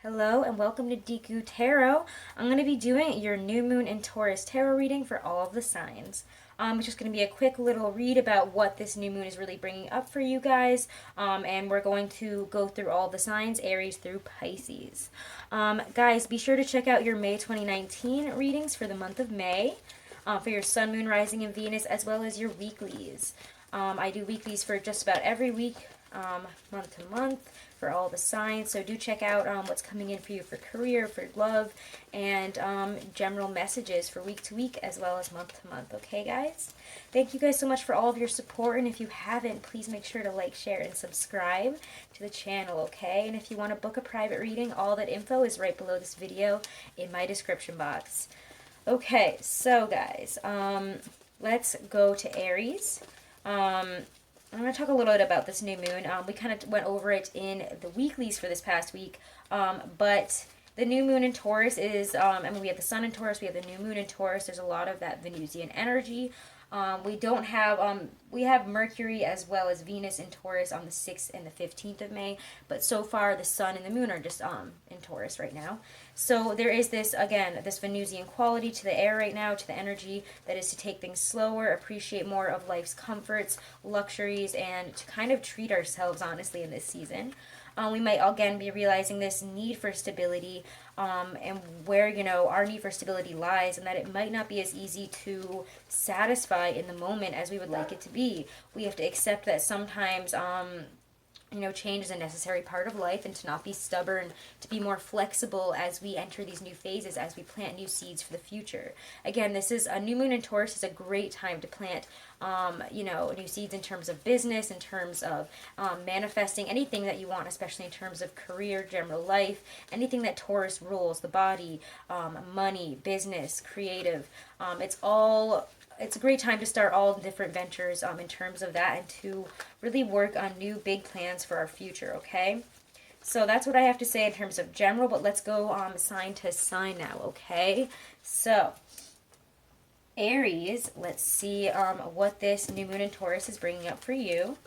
Hello and welcome to Deku Tarot. I'm going to be doing your new moon in Taurus tarot reading for all of the signs. It's just going to be a quick little read about what this new moon is really bringing up for you guys. And we're going to go through all the signs, Aries through Pisces. Guys, be sure to check out your May 2019 readings for the month of May. For your Sun, Moon, Rising, and Venus, as well as your weeklies. I do weeklies for just about every week, month to month, for all the signs. So do check out what's coming in for you for career, for love, and general messages for week to week, as well as month to month. Okay, guys? Thank you guys so much for all of your support. And if you haven't, please make sure to like, share, and subscribe to the channel, okay? And if you want to book a private reading, all that info is right below this video in my description box. Okay, so guys, let's go to Aries. I'm going to talk a little bit about this new moon. We kind of went over it in the weeklies for this past week, but the new moon in Taurus is, we have the sun in Taurus, we have the new moon in Taurus. There's a lot of that Venusian energy. We have Mercury as well as Venus in Taurus on the 6th and the 15th of May, but so far the sun and the moon are just in Taurus right now. So there is this, again, this Venusian quality to the air right now, to the energy, that is to take things slower, appreciate more of life's comforts, luxuries, and to kind of treat ourselves honestly in this season. We might again be realizing this need for stability, and where, our need for stability lies, and that it might not be as easy to satisfy in the moment as we would like it to be. We have to accept that sometimes, change is a necessary part of life, and to not be stubborn, to be more flexible as we enter these new phases, as we plant new seeds for the future. Again, this is a new moon in Taurus is a great time to plant, new seeds in terms of business, in terms of manifesting anything that you want, especially in terms of career, general life, anything that Taurus rules, the body, money, business, creative. It's a great time to start all different ventures in terms of that, and to really work on new big plans for our future, okay? So that's what I have to say in terms of general, but let's go sign to sign now, okay? So, Aries, let's see what this new moon in Taurus is bringing up for you.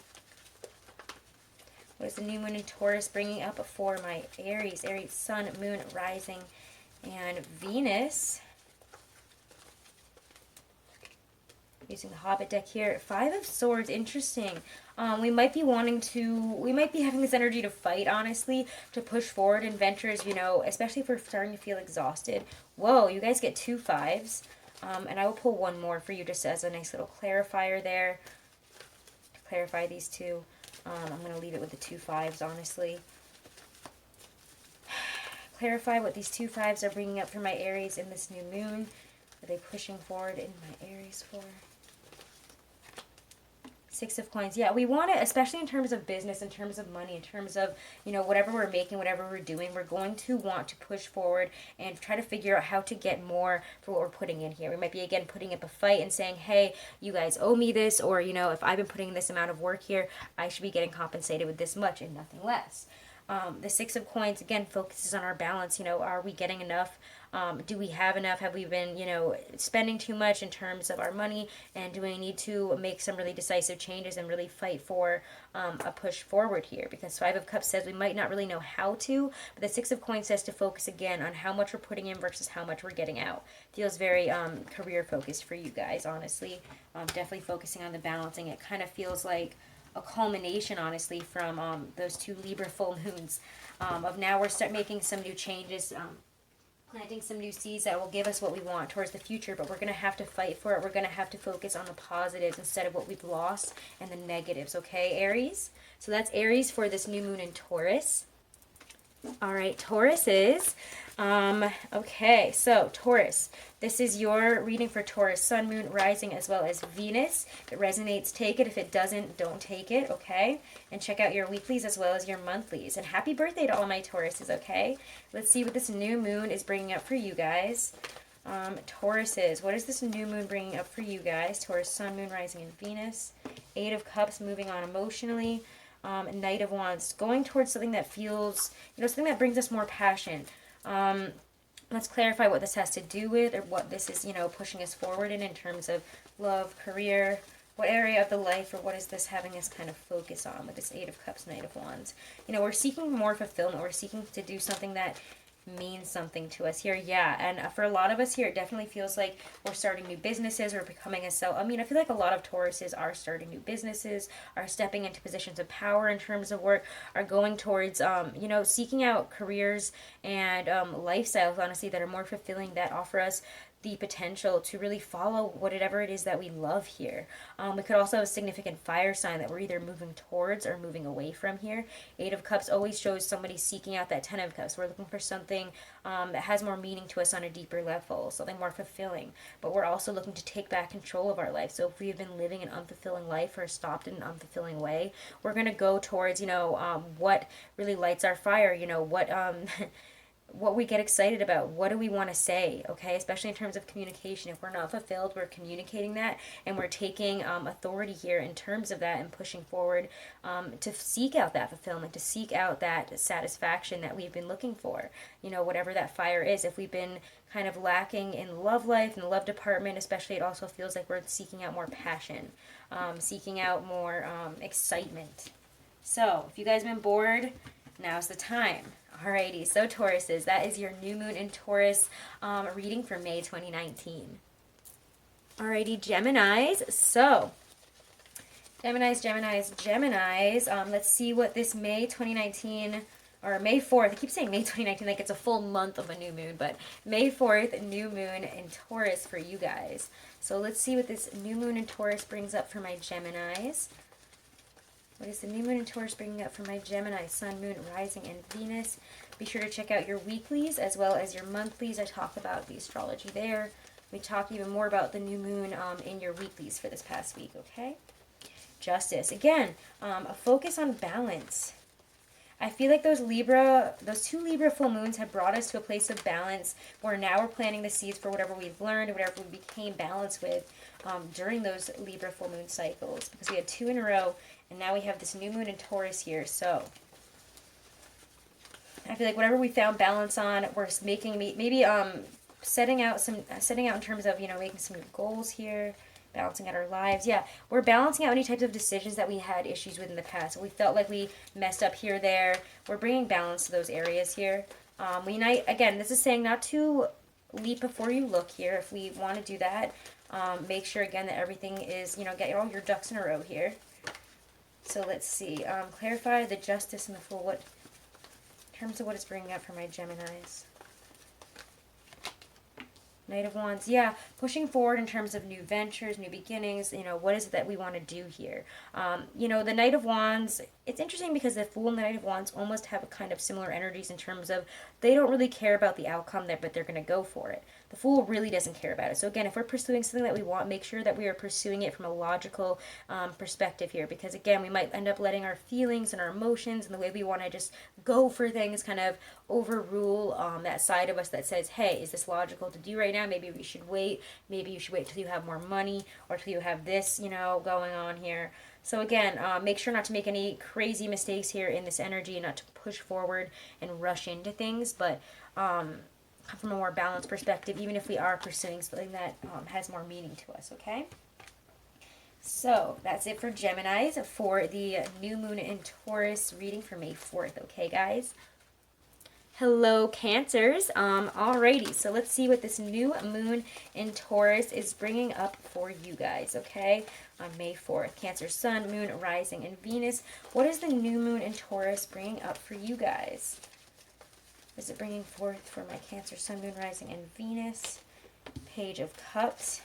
What is the new moon in Taurus bringing up for my Aries? Aries, sun, moon, rising, and Venus. Using the Hobbit deck here. 5 of Swords, interesting. We might be having this energy to fight, honestly, to push forward in ventures, especially if we're starting to feel exhausted. Whoa, you guys get 2 5s. And I will pull one more for you just as a nice little clarifier there. To clarify these two. I'm going to leave it with the 2 5s, honestly. Clarify what these 2 5s are bringing up for my Aries in this new moon. Are they pushing forward in my Aries for? 6 of Coins. Yeah, we want it, especially in terms of business, in terms of money, in terms of, whatever we're making, whatever we're doing, we're going to want to push forward and try to figure out how to get more for what we're putting in here. We might be, again, putting up a fight and saying, hey, you guys owe me this, or, if I've been putting this amount of work here, I should be getting compensated with this much and nothing less. The 6 of Coins, again, focuses on our balance. Are we getting enough? Do we have enough? Have we been, spending too much in terms of our money? And do we need to make some really decisive changes and really fight for a push forward here? Because 5 of Cups says we might not really know how to, but the 6 of Coins says to focus again on how much we're putting in versus how much we're getting out. Feels very career focused for you guys, honestly. Definitely focusing on the balancing. It kind of feels like a culmination, honestly, from those 2 Libra full moons. Of now we're making some new changes, planting some new seeds that will give us what we want towards the future, but we're going to have to fight for it. We're going to have to focus on the positives instead of what we've lost and the negatives, okay, Aries? So that's Aries for this new moon in Taurus. All right, Taurus is, okay, so Taurus, this is your reading for Taurus, sun, moon, rising, as well as Venus. If it resonates, take it. If it doesn't, don't take it, okay? And check out your weeklies as well as your monthlies. And happy birthday to all my Tauruses, okay? Let's see what this new moon is bringing up for you guys. Tauruses, what is this new moon bringing up for you guys? Taurus, sun, moon, rising, and Venus. 8 of Cups, moving on emotionally. Knight of Wands, going towards something that feels, something that brings us more passion. Let's clarify what this has to do with, or what this is, pushing us forward in terms of love, career, What area of the life, or what is this having us kind of focus on with this Eight of Cups, Knight of Wands? You know, we're seeking more fulfillment. We're seeking to do something that means something to us here. Yeah, and for a lot of us here, it definitely feels like we're starting new businesses or becoming a self. I mean, I feel like a lot of Tauruses are starting new businesses, are stepping into positions of power in terms of work, are going towards, you know, seeking out careers and lifestyles, honestly, that are more fulfilling, that offer us the potential to really follow whatever it is that we love here. We could also have a significant fire sign that we're either moving towards or moving away from here. Eight of Cups always shows somebody seeking out that Ten of Cups. We're looking for something that has more meaning to us on a deeper level, something more fulfilling. But we're also looking to take back control of our life. So if we've been living an unfulfilling life or stopped in an unfulfilling way, we're going to go towards, you know, what really lights our fire, you know, what what we get excited about, what do we want to say, okay, especially in terms of communication. If we're not fulfilled, we're communicating that, and we're taking authority here in terms of that and pushing forward to seek out that fulfillment, to seek out that satisfaction that we've been looking for, you know, whatever that fire is. If we've been kind of lacking in love life, in the love department especially, it also feels like we're seeking out more passion, seeking out more excitement. So if you guys have been bored, now's the time. Alrighty, so Tauruses, that is your new moon in Taurus reading for May 2019. Alrighty, Geminis. So, Geminis. Let's see what this May 2019, or May 4th, I keep saying May 2019 like it's a full month of a new moon, but May 4th, new moon in Taurus for you guys. So let's see what this new moon in Taurus brings up for my Geminis. What is the new moon in Taurus bringing up for my Gemini, Sun, Moon, Rising, and Venus? Be sure to check out your weeklies as well as your monthlies. I talk about the astrology there. We talk even more about the new moon in your weeklies for this past week, okay? Justice. Again, a focus on balance. I feel like those two Libra full moons have brought us to a place of balance where now we're planting the seeds for whatever we've learned, whatever we became balanced with during those Libra full moon cycles. Because we had 2 in a row, and now we have this new moon in Taurus here. So I feel like whatever we found balance on, we're making maybe setting out in terms of, you know, making some new goals here, balancing out our lives. Yeah, we're balancing out any types of decisions that we had issues with in the past. We felt like we messed up here, there. We're bringing balance to those areas here. Again, this is saying not to leap before you look here. If we want to do that, make sure again that everything is, you know, get all your ducks in a row here. So let's see. Clarify the Justice and the Fool. What, in terms of what it's bringing up for my Geminis. Knight of Wands, yeah, pushing forward in terms of new ventures, new beginnings, you know, what is it that we want to do here? You know, the Knight of Wands, it's interesting because the Fool and the Knight of Wands almost have a kind of similar energies in terms of they don't really care about the outcome there, but they're going to go for it. The Fool really doesn't care about it. So again, if we're pursuing something that we want, make sure that we are pursuing it from a logical perspective here, because again, we might end up letting our feelings and our emotions and the way we want to just go for things kind of overrule that side of us that says, hey, is this logical to do right now? Maybe we should wait. Maybe you should wait till you have more money or till you have this, you know, going on here. So again, make sure not to make any crazy mistakes here in this energy and not to push forward and rush into things, but from a more balanced perspective, even if we are pursuing something that has more meaning to us, okay? So that's it for Geminis for the new moon in Taurus reading for May 4th, okay, guys? Hello, Cancers. Alrighty, so let's see what this new moon in Taurus is bringing up for you guys, okay? On May 4th, Cancer, Sun, Moon, Rising, and Venus. What is the new moon in Taurus bringing up for you guys? What is it bringing forth for my Cancer, Sun, Moon, Rising, and Venus? Page of Cups.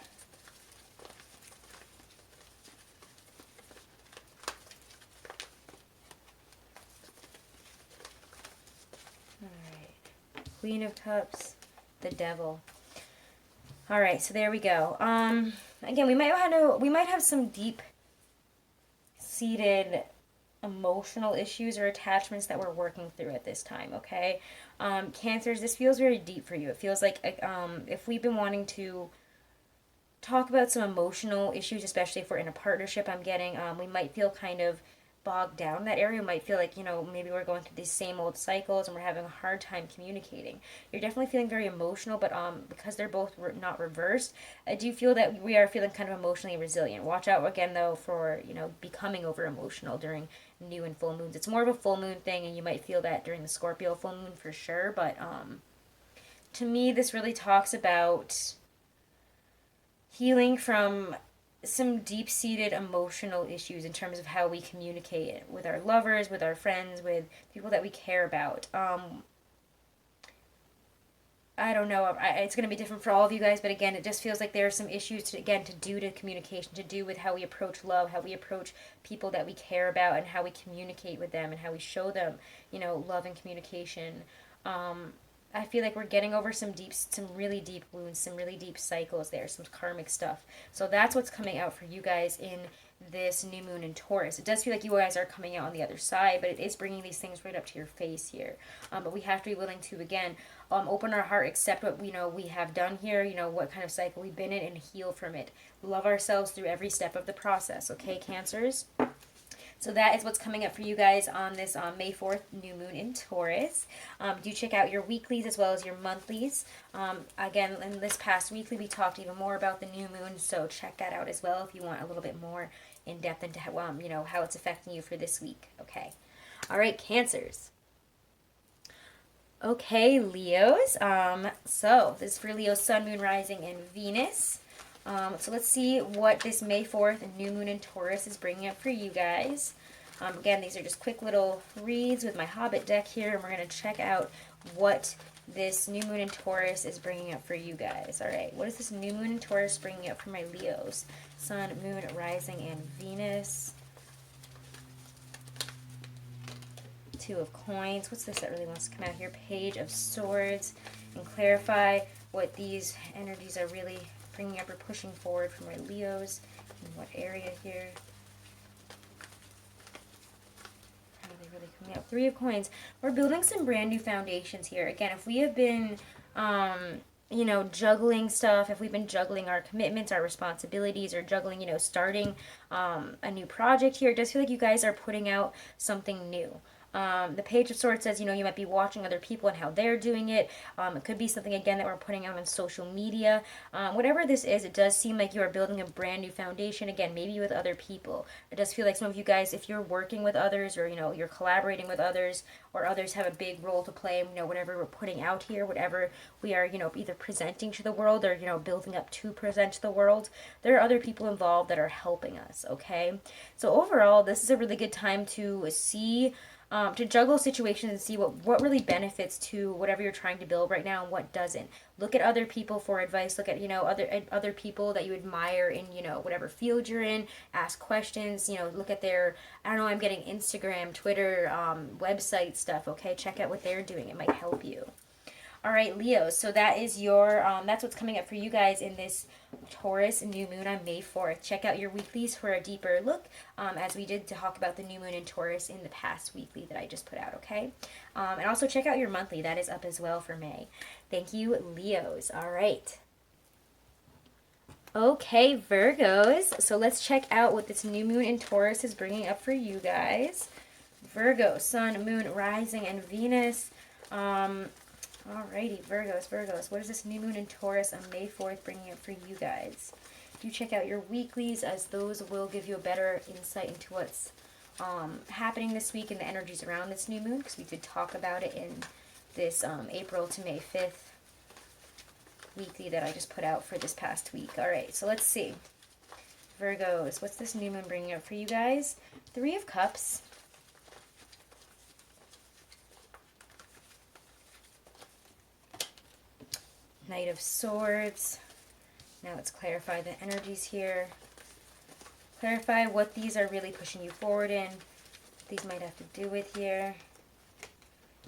Queen of Cups, the Devil. All right, so there we go. Again, we might have some deep-seated emotional issues or attachments that we're working through at this time. Okay, Cancers, this feels very deep for you. It feels like if we've been wanting to talk about some emotional issues, especially if we're in a partnership, I'm getting we might feel kind of bogged down in that area. You might feel like, maybe we're going through these same old cycles and we're having a hard time communicating. You're definitely feeling very emotional, but because they're both not reversed, I do feel that we are feeling kind of emotionally resilient. Watch out again, though, for, becoming over emotional during new and full moons. It's more of a full moon thing, and you might feel that during the Scorpio full moon for sure, but to me, this really talks about healing from some deep-seated emotional issues in terms of how we communicate with our lovers, with our friends, with people that we care about. I don't know. It's going to be different for all of you guys, but again, it just feels like there are some issues to do to communication, to do with how we approach love, how we approach people that we care about, and how we communicate with them, and how we show them, love and communication. I feel like we're getting over some really deep wounds, some really deep cycles there, some karmic stuff. So that's what's coming out for you guys in this new moon in Taurus. It does feel like you guys are coming out on the other side, but it is bringing these things right up to your face here. But we have to be willing to, again, open our heart, accept what we have done here, what kind of cycle we've been in, and heal from it. Love ourselves through every step of the process, okay, Cancers? So that is what's coming up for you guys on this May 4th new moon in Taurus. Do check out your weeklies as well as your monthlies. Again, in this past weekly, we talked even more about the new moon, so check that out as well if you want a little bit more in depth into how it's affecting you for this week. Okay. All right, Cancers. Okay, Leos. So this is for Leo, Sun, Moon, Rising, and Venus. So let's see what this May 4th new moon in Taurus is bringing up for you guys. Again, these are just quick little reads with my Hobbit deck here, and we're going to check out what this new moon in Taurus is bringing up for you guys. All right, what is this new moon in Taurus bringing up for my Leos? Sun, Moon, Rising, and Venus. Two of Coins. What's this that really wants to come out here? Page of Swords. And clarify what these energies are really bringing up or pushing forward for my Leos. In what area here? How are they really coming out? Three of Coins. We're building some brand new foundations here. Again, if we have been, juggling stuff, if we've been juggling our commitments, our responsibilities, or juggling, starting a new project here, it does feel like you guys are putting out something new. The Page of Swords says, you might be watching other people and how they're doing it. It could be something, again, that we're putting out on social media. Whatever this is, it does seem like you are building a brand new foundation, again, maybe with other people. It does feel like some of you guys, if you're working with others or, you're collaborating with others, or others have a big role to play, whatever we're putting out here, whatever we are, either presenting to the world or, building up to present to the world, there are other people involved that are helping us, okay? So overall, this is a really good time to see to juggle situations and see what really benefits to whatever you're trying to build right now and what doesn't. Look at other people for advice. Look at, other people that you admire in, whatever field you're in. Ask questions, look at their, I'm getting Instagram, Twitter, website stuff, okay? Check out what they're doing. It might help you. All right, Leo, so that is your, that's what's coming up for you guys in this Taurus new moon on May 4th. Check out your weeklies for a deeper look, as we did to talk about the new moon in Taurus in the past weekly that I just put out, okay? And also check out your monthly. That is up as well for May. Thank you, Leos. All right. Okay, Virgos. So let's check out what this new moon in Taurus is bringing up for you guys. Virgo, Sun, Moon, Rising, and Venus. Alrighty, Virgos. What is this new moon in Taurus on May 4th bringing up for you guys? Do check out your weeklies, as those will give you a better insight into what's happening this week and the energies around this new moon, because we could talk about it in this April to May 5th weekly that I just put out for this past week. Alright, so let's see. Virgos, what's this new moon bringing up for you guys? Three of Cups. Knight of Swords. Now let's clarify the energies here. Clarify what these are really pushing you forward in. What these might have to do with here.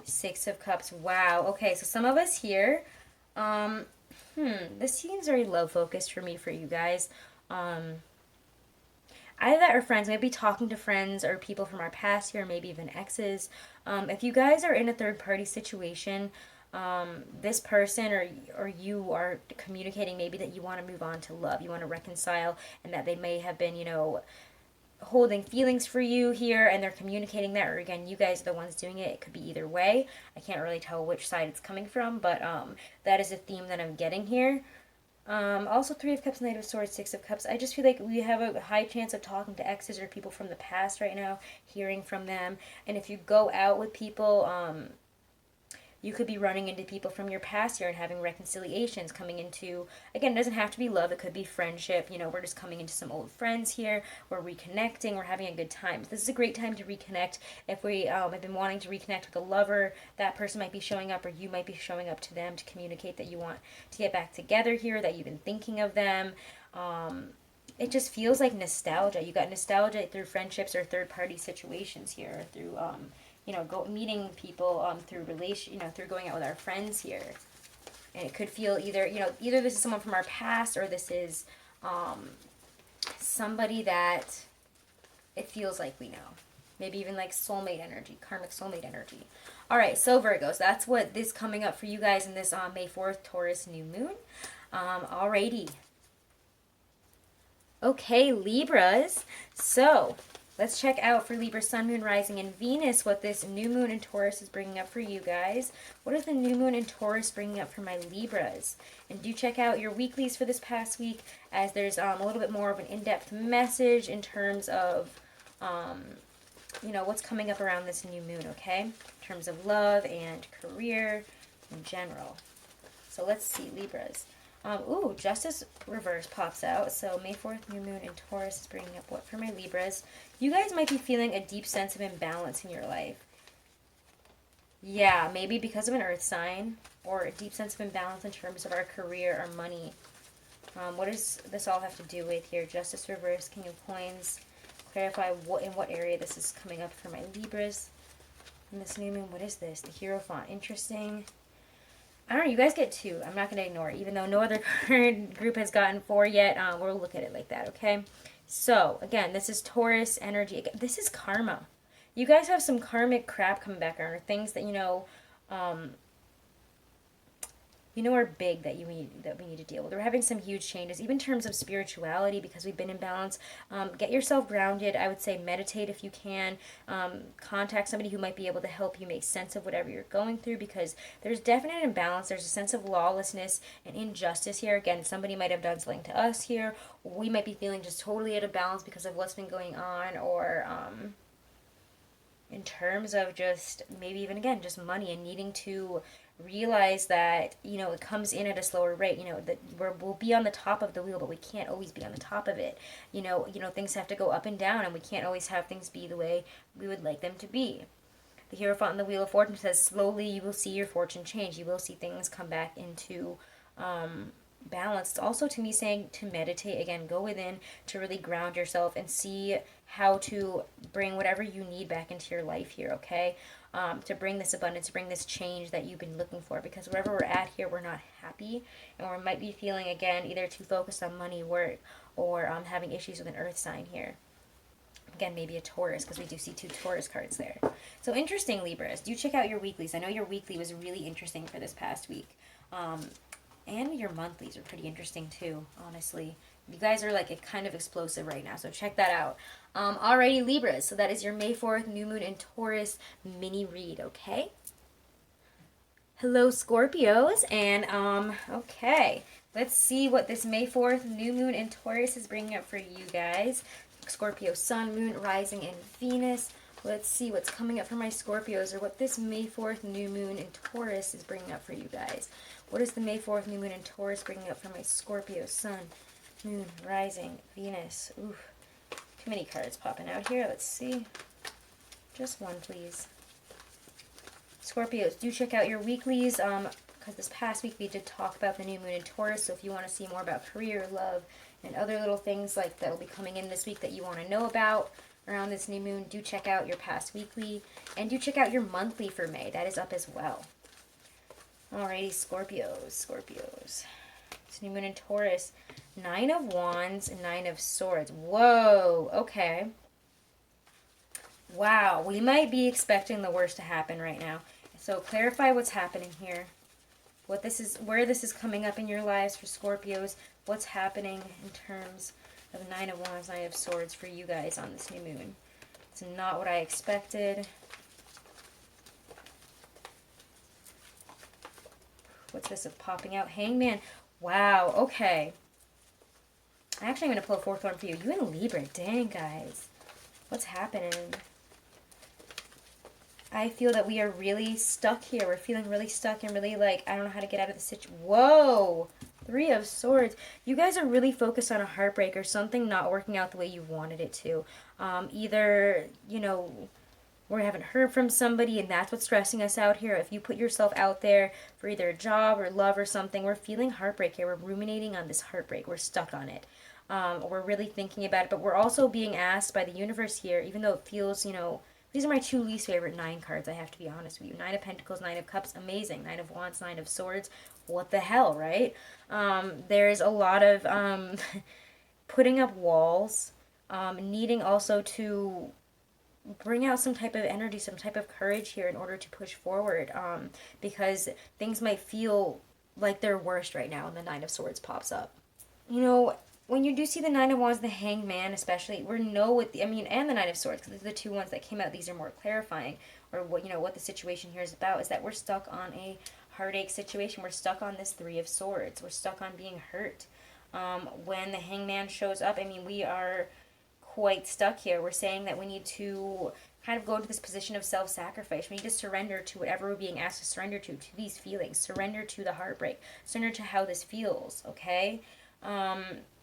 Six of Cups. Wow. Okay, so some of us here, this seems very love focused for me, for you guys. Either that or friends. Maybe talking to friends or people from our past here, maybe even exes. If you guys are in a third party situation, this person or you are communicating maybe that you want to move on to love, you want to reconcile, and that they may have been, holding feelings for you here, and they're communicating that, or again, you guys are the ones doing it. It could be either way. I can't really tell which side it's coming from, but that is a theme that I'm getting here. Also, Three of Cups, Knight of Swords, Six of Cups. I just feel like we have a high chance of talking to exes or people from the past right now, hearing from them. And if you go out with people, you could be running into people from your past here and having reconciliations, coming into, again, it doesn't have to be love, it could be friendship. You know, we're just coming into some old friends here, we're reconnecting, we're having a good time. This is a great time to reconnect. If we have been wanting to reconnect with a lover, that person might be showing up, or you might be showing up to them to communicate that you want to get back together here, that you've been thinking of them. It just feels like nostalgia. You got nostalgia through friendships or third-party situations here, or through meeting people through through going out with our friends here. And it could feel either this is someone from our past, or this is somebody that it feels like we know. Maybe even like soulmate energy, karmic soulmate energy. All right, so Virgos, that's what this coming up for you guys in this May 4th Taurus new moon. Alrighty. Okay, Libras. So let's check out for Libra, Sun, Moon, Rising, and Venus what this new moon in Taurus is bringing up for you guys. What is the new moon in Taurus bringing up for my Libras? And do check out your weeklies for this past week, as there's a little bit more of an in-depth message in terms of, what's coming up around this new moon, okay? In terms of love and career in general. So let's see, Libras. Justice reverse pops out. So May 4th, new moon in Taurus is bringing up what for my Libras? You guys might be feeling a deep sense of imbalance in your life. Yeah, maybe because of an earth sign, or a deep sense of imbalance in terms of our career or money. What does this all have to do with here? Justice reverse, King of Coins. Clarify in what area this is coming up for my Libras. And this new moon, what is this? The Hierophant. Interesting. I don't know, you guys get 2. I'm not going to ignore it. Even though no other card group has gotten 4 yet, we'll look at it like that, okay? So, again, this is Taurus energy. Again, this is karma. You guys have some karmic crap coming back around, or things that, are big that we need to deal with. We're having some huge changes, even in terms of spirituality, because we've been in balance. Get yourself grounded. I would say meditate if you can. Contact somebody who might be able to help you make sense of whatever you're going through, because there's definite imbalance. There's a sense of lawlessness and injustice here. Again, somebody might have done something to us here. We might be feeling just totally out of balance because of what's been going on, or in terms of just maybe even, again, just money and needing to realize that, it comes in at a slower rate, that we'll be on the top of the wheel, but we can't always be on the top of it. Things have to go up and down, and we can't always have things be the way we would like them to be. The Hierophant in the Wheel of Fortune says, slowly you will see your fortune change. You will see things come back into balance. It's also, to me, saying to meditate, again, go within, to really ground yourself and see how to bring whatever you need back into your life here, okay? To bring this abundance, to bring this change that you've been looking for, because wherever we're at here, we're not happy, and we might be feeling, again, either too focused on money, work, or having issues with an earth sign here. Again, maybe a Taurus, because we do see 2 Taurus cards there. So interesting, Libras. Do check out your weeklies. I know your weekly was really interesting for this past week. And your monthlies are pretty interesting too, honestly. You guys are like kind of explosive right now, so check that out. Alrighty, Libras. So that is your May 4th new moon in Taurus mini read, okay? Hello, Scorpios, and okay. Let's see what this May 4th new moon in Taurus is bringing up for you guys. Scorpio, Sun, Moon, Rising, and Venus. Let's see what's coming up for my Scorpios, or what this May 4th new moon in Taurus is bringing up for you guys. What is the May 4th new moon in Taurus bringing up for my Scorpio, Sun, Moon, Rising, Venus? Oof, too many cards popping out here. Let's see. Just one, please. Scorpios, do check out your weeklies, because this past week we did talk about the new moon in Taurus, so if you want to see more about career, love, and other little things like that will be coming in this week that you want to know about around this new moon, do check out your past weekly, and do check out your monthly for May. That is up as well. Alrighty, Scorpios. It's new moon in Taurus. 9 of Wands and 9 of Swords. Whoa, okay. Wow, we might be expecting the worst to happen right now. So clarify what's happening here. What this is, where this is coming up in your lives for Scorpios. What's happening in terms of Nine of Wands, Nine of Swords for you guys on this new moon. It's not what I expected. What's this popping out? Hangman. Wow, okay. Actually, I'm going to pull a fourth one for you. You and Libra. Dang, guys. What's happening? I feel that we are really stuck here. We're feeling really stuck and really like, I don't know how to get out of the situation. Whoa! Three of Swords. You guys are really focused on a heartbreak or something not working out the way you wanted it to. Either, you know, we haven't heard from somebody and that's what's stressing us out here. If you put yourself out there for either a job or love or something, we're feeling heartbreak here. We're ruminating on this heartbreak. We're stuck on it. We're really thinking about it, but we're also being asked by the universe here, even though it feels, you know, these are my two least favorite 9 cards, I have to be honest with you. 9 of Pentacles, 9 of Cups, amazing. 9 of Wands, 9 of Swords, what the hell, right? There's a lot of putting up walls, needing also to bring out some type of energy, some type of courage here in order to push forward, because things might feel like they're worst right now and the 9 of Swords pops up. You know, when you do see the 9 of Wands, the Hangman especially, we know what the, and the 9 of Swords, because these are the two ones that came out, these are more clarifying, or what, you know, what the situation here is about, is that we're stuck on a heartache situation. We're stuck on this 3 of Swords. We're stuck on being hurt. When the Hangman shows up, I mean, we are quite stuck here. We're saying that we need to kind of go into this position of self-sacrifice. We need to surrender to whatever we're being asked to surrender to these feelings, surrender to the heartbreak, surrender to how this feels, okay?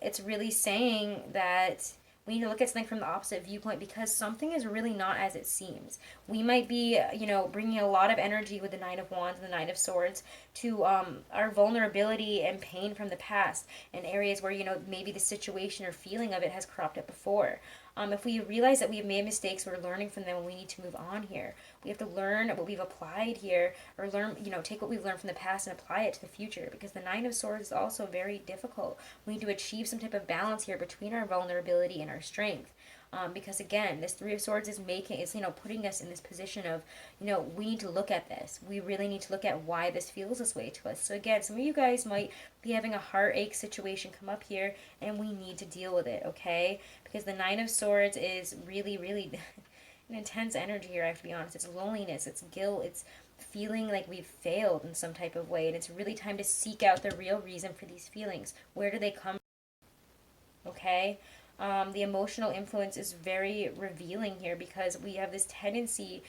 It's really saying that we need to look at something from the opposite viewpoint because something is really not as it seems. We might be, you know, bringing a lot of energy with the 9 of Wands and the 9 of Swords to our vulnerability and pain from the past in areas where, you know, maybe the situation or feeling of it has cropped up before. If we realize that we've made mistakes, we're learning from them and we need to move on here. We have to learn what we've applied here, or learn, you know, take what we've learned from the past and apply it to the future, because the 9 of Swords is also very difficult. We need to achieve some type of balance here between our vulnerability and our strength. Because again, this 3 of Swords is you know, putting us in this position of, you know, we need to look at this. We really need to look at why this feels this way to us. So again, some of you guys might be having a heartache situation come up here and we need to deal with it, okay? Because the 9 of Swords is really, really an intense energy here, I have to be honest. It's loneliness, it's guilt, it's feeling like we've failed in some type of way. And it's really time to seek out the real reason for these feelings. Where do they come from? Okay? The emotional influence is very revealing here because we have this tendency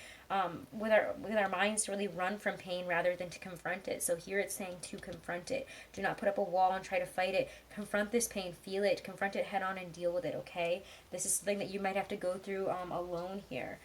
with our minds to really run from pain rather than to confront it. So here it's saying to confront it. Do not put up a wall and try to fight it. Confront this pain, feel it, confront it head on and deal with it, okay? This is something that you might have to go through alone here.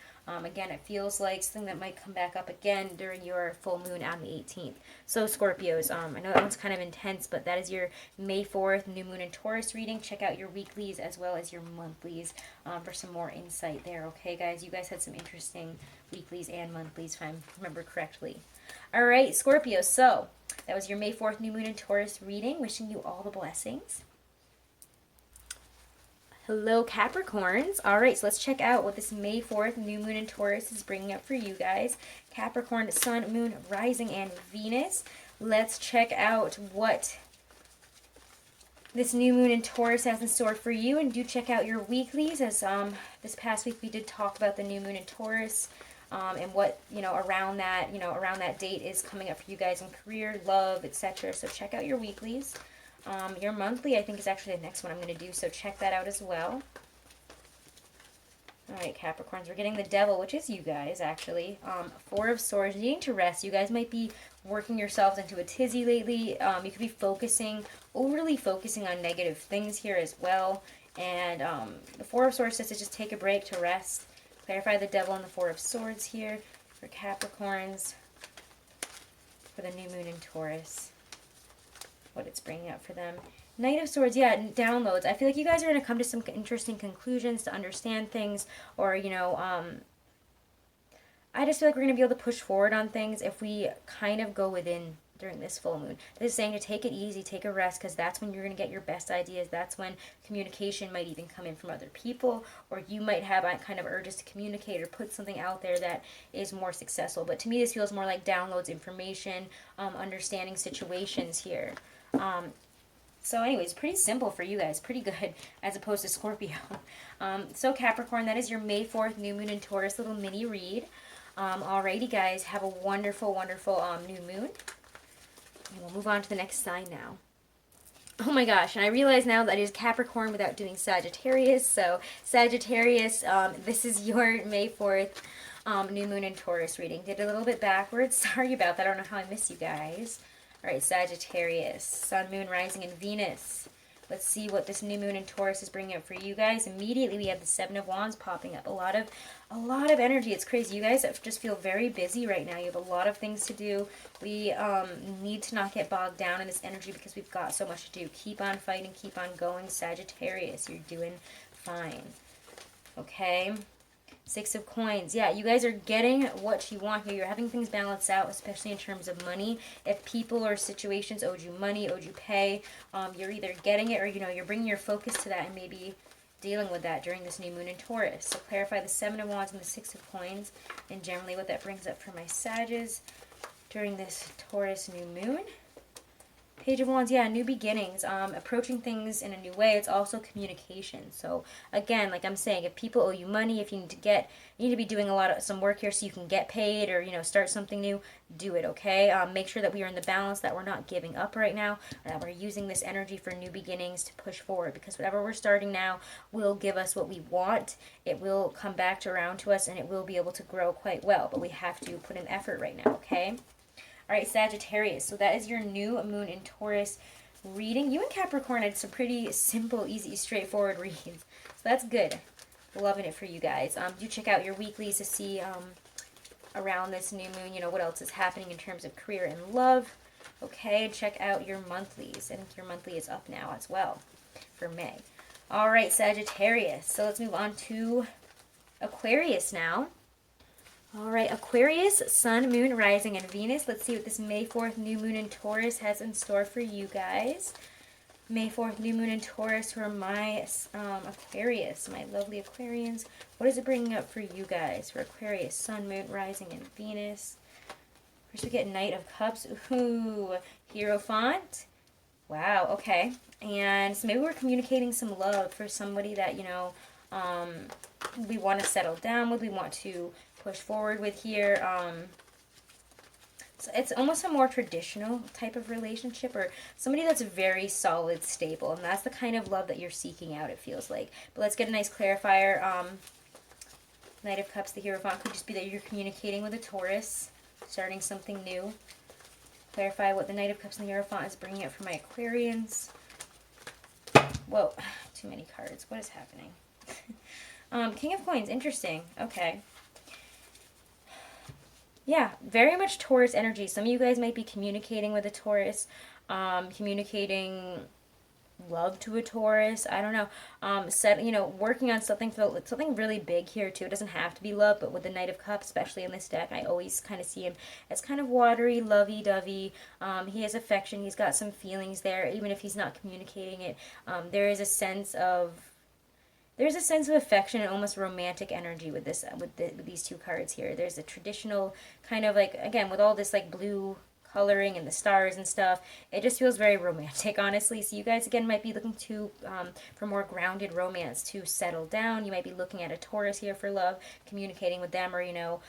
Again, it feels like something that might come back up again during your full moon on the 18th. So Scorpios, I know that one's kind of intense, but that is your May 4th new moon and Taurus reading. Check out your weeklies as well as your monthlies for some more insight there, okay, guys? You guys had some interesting weeklies and monthlies, if I remember correctly. All right, Scorpio, so that was your May 4th new moon and Taurus reading. Wishing you all the blessings. Hello, Capricorns. All right, so let's check out what this May 4th new moon in Taurus is bringing up for you guys. Capricorn, Sun, Moon, Rising, and Venus. Let's check out what this new moon in Taurus has in store for you. And do check out your weeklies, as this past week we did talk about the new moon in Taurus and what, you know, around that date is coming up for you guys in career, love, etc. So check out your weeklies. Your monthly, I think, is actually the next one I'm going to do, so check that out as well. Alright, Capricorns, we're getting the Devil, which is you guys, actually. 4 of Swords, needing to rest. You guys might be working yourselves into a tizzy lately. You could be overly focusing on negative things here as well. And the 4 of Swords says to just take a break to rest. Clarify the Devil and the 4 of Swords here for Capricorns for the new moon in Taurus. What it's bringing up for them. Knight of Swords, yeah, downloads. I feel like you guys are going to come to some interesting conclusions to understand things, or, you know, I just feel like we're going to be able to push forward on things if we kind of go within during this full moon. This is saying to take it easy, take a rest, because that's when you're going to get your best ideas. That's when communication might even come in from other people, or you might have kind of urges to communicate or put something out there that is more successful. But to me, this feels more like downloads, information, understanding situations here. So anyways, pretty simple for you guys. Pretty good as opposed to Scorpio. So Capricorn, that is your May 4th new moon in Taurus little mini read. Alrighty guys, have a wonderful, wonderful new moon. And we'll move on to the next sign now. Oh my gosh, and I realize now that it is Capricorn without doing Sagittarius. So Sagittarius, this is your May 4th new moon in Taurus reading. Did it a little bit backwards. Sorry about that. I don't know how I miss you guys. Alright, Sagittarius, Sun, Moon, Rising, and Venus. Let's see what this new moon in Taurus is bringing up for you guys. Immediately we have the Seven of Wands popping up. A lot of energy. It's crazy. You guys just feel very busy right now. You have a lot of things to do. We need to not get bogged down in this energy because we've got so much to do. Keep on fighting. Keep on going, Sagittarius. You're doing fine. Okay. Six of Coins. Yeah, you guys are getting what you want here. You're having things balance out, especially in terms of money. If people or situations owed you money, owed you pay, you're either getting it or, you're bringing your focus to that and maybe dealing with that during this new moon in Taurus. So clarify the Seven of Wands and the Six of Coins and generally what that brings up for my Sages during this Taurus new moon. Page of Wands, yeah, new beginnings, approaching things in a new way. It's also communication. So again, like I'm saying, if people owe you money, if you need to be doing some work here so you can get paid or, start something new, do it, okay? Make sure that we are in the balance, that we're not giving up right now, or that we're using this energy for new beginnings to push forward, because whatever we're starting now will give us what we want. It will come back around to us and it will be able to grow quite well, but we have to put in effort right now, okay? All right, Sagittarius. So that is your new moon in Taurus reading. You and Capricorn had some pretty simple, easy, straightforward reads. So that's good. Loving it for you guys. Do check out your weeklies to see around this new moon, what else is happening in terms of career and love. Okay, check out your monthlies. I think your monthly is up now as well for May. All right, Sagittarius. So let's move on to Aquarius now. All right, Aquarius, Sun, Moon, Rising, and Venus. Let's see what this May 4th new moon in Taurus has in store for you guys. May 4th new moon in Taurus for my Aquarius, my lovely Aquarians. What is it bringing up for you guys for Aquarius, Sun, Moon, Rising, and Venus? First we get Knight of Cups. Ooh, Hierophant. Wow, okay. And so maybe we're communicating some love for somebody that, we want to settle down with, we want to push forward with here. So it's almost a more traditional type of relationship, or somebody that's very solid, stable, and that's the kind of love that you're seeking out, it feels like. But let's get a nice clarifier. Knight of Cups, the Hierophant, could just be that you're communicating with a Taurus, starting something new. Clarify what the Knight of Cups and the Hierophant is bringing up for my Aquarians. Whoa, too many cards. What is happening? King of Coins, interesting. Okay. Yeah, very much Taurus energy. Some of you guys might be communicating with a Taurus, communicating love to a Taurus. I don't know. Working on something really big here too. It doesn't have to be love, but with the Knight of Cups, especially in this deck, I always kind of see him as kind of watery, lovey-dovey. He has affection. He's got some feelings there, even if he's not communicating it. There is a sense of affection and almost romantic energy with these two cards here. There's a traditional kind of like, again, with all this like blue coloring and the stars and stuff, it just feels very romantic, honestly. So you guys again might be looking for more grounded romance to settle down. You might be looking at a Taurus here for love, communicating with them, or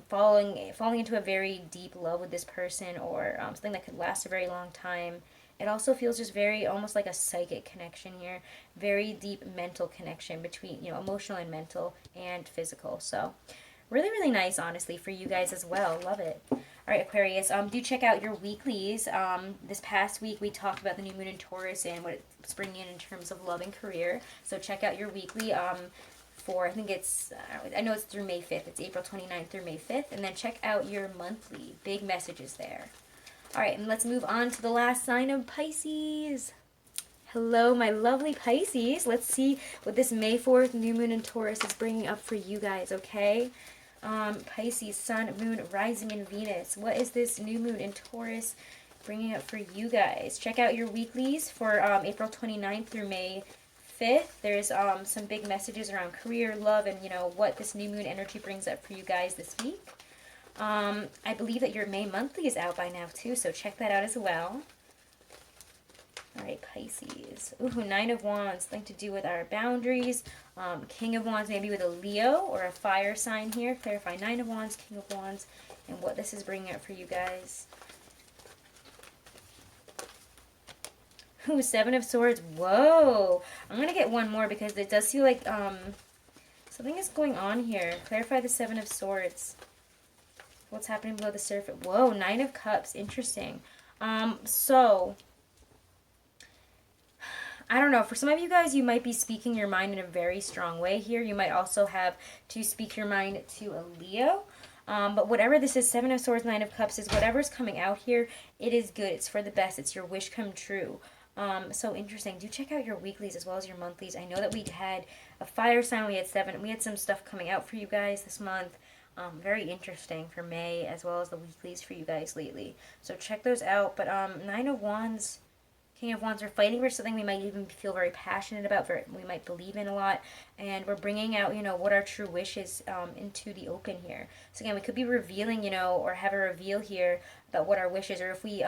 falling into a very deep love with this person, or something that could last a very long time. It also feels just very, almost like a psychic connection here. Very deep mental connection between, emotional and mental and physical. So, really, really nice, honestly, for you guys as well. Love it. All right, Aquarius, do check out your weeklies. This past week, we talked about the new moon in Taurus and what it's bringing in terms of love and career. So, check out your weekly for, I think it's, I know it's through May 5th. It's April 29th through May 5th. And then check out your monthly. Big messages there. All right, and let's move on to the last sign of Pisces. Hello, my lovely Pisces. Let's see what this May 4th new moon in Taurus is bringing up for you guys, okay? Pisces, Sun, Moon, Rising, and Venus. What is this new moon in Taurus bringing up for you guys? Check out your weeklies for April 29th through May 5th. There's some big messages around career, love, and, what this new moon energy brings up for you guys this week. I believe that your May monthly is out by now too, so check that out as well. All right, Pisces. Ooh, Nine of Wands, something to do with our boundaries. King of Wands, maybe with a Leo or a fire sign here. Clarify Nine of Wands, King of Wands, and what this is bringing up for you guys. Ooh, Seven of Swords. Whoa. I'm going to get one more because it does feel like something is going on here. Clarify the Seven of Swords. What's happening below the surface? Whoa, Nine of Cups. Interesting. So I don't know. For some of you guys, you might be speaking your mind in a very strong way here. You might also have to speak your mind to a Leo. But whatever this is, Seven of Swords, Nine of Cups, is whatever's coming out here, it is good. It's for the best. It's your wish come true. So interesting. Do check out your weeklies as well as your monthlies. I know that we had a fire sign. We had seven. We had some stuff coming out for you guys this month. Very interesting for May as well as the weeklies for you guys lately. So check those out. But Nine of Wands, King of Wands are fighting for something we might even feel very passionate about, we might believe in a lot, and we're bringing out, you know, what our true wish is into the open here. So again, we could be revealing, you know, or have a reveal here about what our wish is, or if we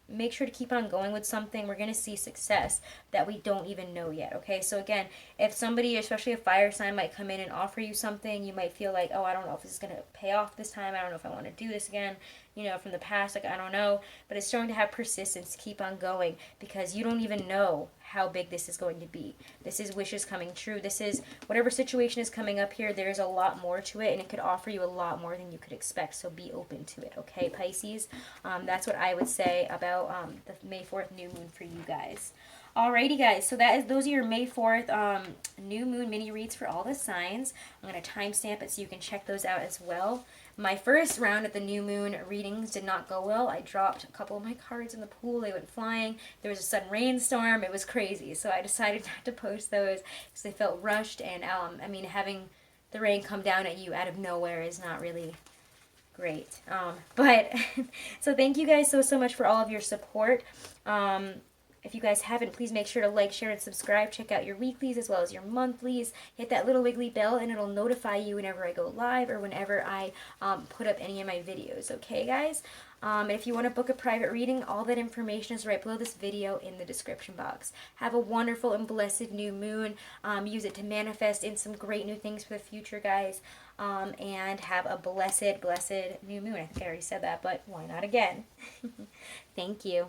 make sure to keep on going with something, we're going to see success that we don't even know yet, okay? So again, if somebody, especially a fire sign, might come in and offer you something, you might feel like, oh, I don't know if this is going to pay off this time. I don't know if I want to do this again, you know, from the past, like, I don't know. But it's showing to have persistence, to keep on going, because you don't even know how big this is going to be. This is wishes coming true. This is whatever situation is coming up here, there's a lot more to it, and it could offer you a lot more than you could expect. So be open to it, okay, Pisces? That's what I would say about the May 4th new moon for you guys. Alrighty, guys, so those are your May 4th new moon mini reads for all the signs. I'm going to timestamp it so you can check those out as well. My first round of the new moon readings did not go well. I dropped a couple of my cards in the pool. They went flying. There was a sudden rainstorm. It was crazy. So I decided not to post those because they felt rushed. And, I mean, having the rain come down at you out of nowhere is not really great. But, so thank you guys so much for all of your support. If you guys haven't, please make sure to like, share, and subscribe. Check out your weeklies as well as your monthlies. Hit that little wiggly bell and it'll notify you whenever I go live or whenever I put up any of my videos. Okay, guys? If you want to book a private reading, all that information is right below this video in the description box. Have a wonderful and blessed new moon. Use it to manifest in some great new things for the future, guys. And have a blessed new moon. I think I already said that, but why not again? Thank you.